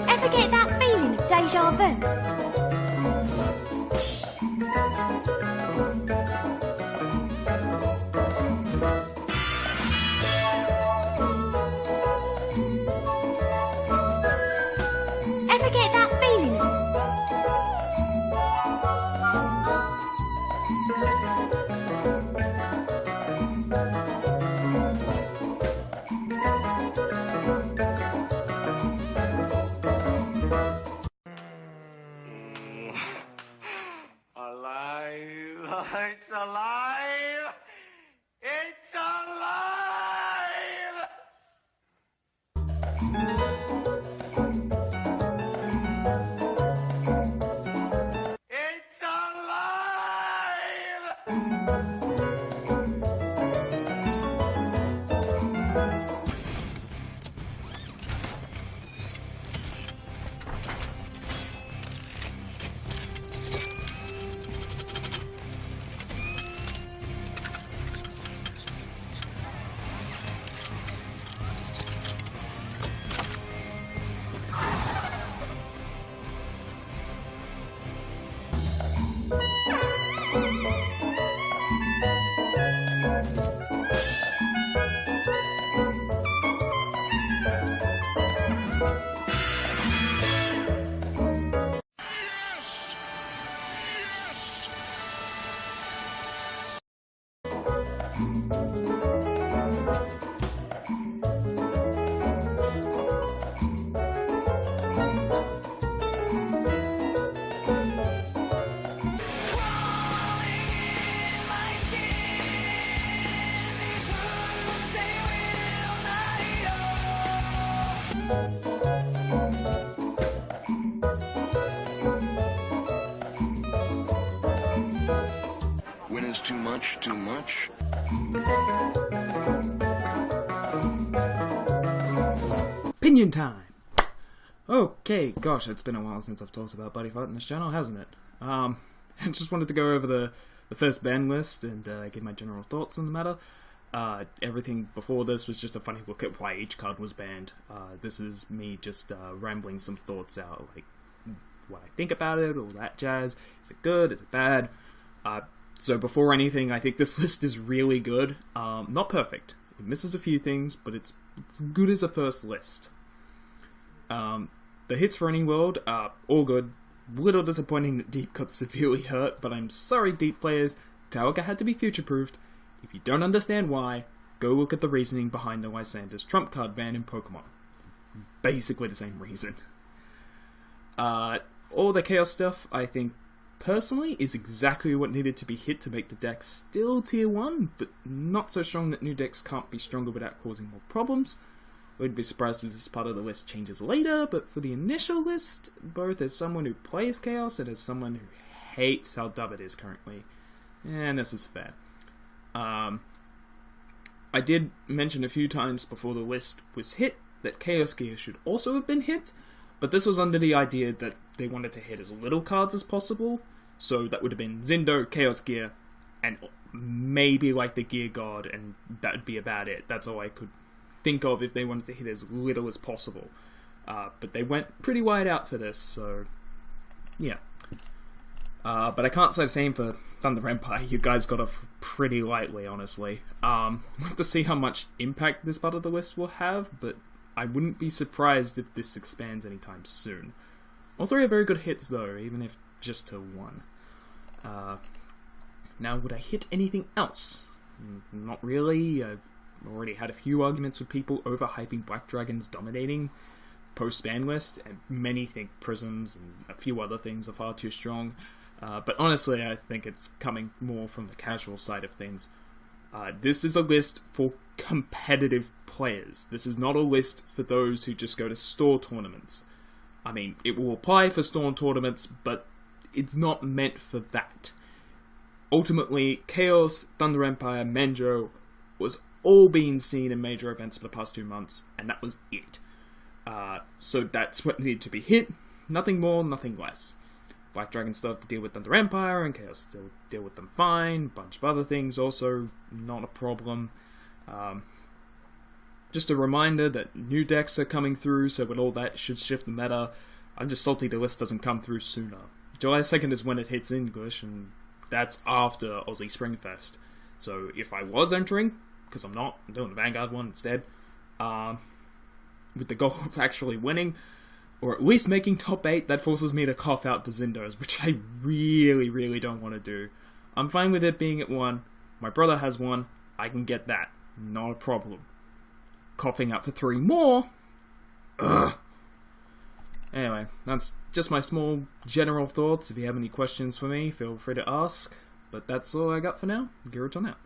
Ever get that feeling of deja vu? Ever get that feeling? Alive! It's alive! It's alive! It's alive! When is too much too much? Opinion time! Okay, gosh, it's been a while since I've talked about Buddyfight on this channel, hasn't it? I just wanted to go over the first ban list and give my general thoughts on the matter. Everything before this was just a funny look at why each card was banned. This is me just rambling some thoughts out, like what I think about it, all that jazz. Is it good? Is it bad? So before anything, I think this list is really good. Not perfect. It misses a few things, but it's good as a first list. The hits for any world are all good. Little disappointing that Deep got severely hurt, but I'm sorry Deep players, Talga had to be future-proofed. If you don't understand why, go look at the reasoning behind the Lysander's trump card ban in Pokemon. Basically the same reason. All the Chaos stuff, I think, personally, is exactly what needed to be hit to make the deck still tier 1, but not so strong that new decks can't be stronger without causing more problems. Wouldn't be surprised if this part of the list changes later, but for the initial list, both as someone who plays Chaos and as someone who hates how dumb it is currently, and this is fair. I did mention a few times before the list was hit that Chaos Gear should also have been hit, but this was under the idea that they wanted to hit as little cards as possible, so that would have been Zindo, Chaos Gear, and maybe like the Gear God, and that would be about it. That's all I could think of if they wanted to hit as little as possible. But they went pretty wide out for this, so yeah. But I can't say the same for Thunder Empire. You guys got off pretty lightly, honestly. We'll have to see how much impact this part of the list will have, but I wouldn't be surprised if this expands anytime soon. All three are very good hits though, even if just to one. Now, would I hit anything else? Not really. I've already had a few arguments with people overhyping Black Dragons dominating post-ban list, and many think Prisms and a few other things are far too strong. But honestly, I think it's coming more from the casual side of things. This is a list for competitive players. This is not a list for those who just go to store tournaments. I mean, it will apply for store tournaments, but it's not meant for that. Ultimately, Chaos, Thunder Empire, Menjo was all being seen in major events for the past 2 months, and that was it. So that's what needed to be hit. Nothing more, nothing less. Black Dragon still have to deal with Thunder Empire, and Chaos still deal with them fine. Bunch of other things also not a problem. Just a reminder that new decks are coming through, so with all that, should shift the meta. I'm just salty the list doesn't come through sooner. July 2nd is when it hits English, and that's after Aussie Springfest. So if I was entering, because I'm not, I'm doing the Vanguard one instead, with the goal of actually winning, or at least making top 8, that forces me to cough out the Zindos, which I really, really don't want to do. I'm fine with it being at 1. My brother has 1. I can get that. Not a problem. Coughing up for 3 more? Ugh. Anyway, that's just my small general thoughts. If you have any questions for me, feel free to ask. But that's all I got for now. Giraton out.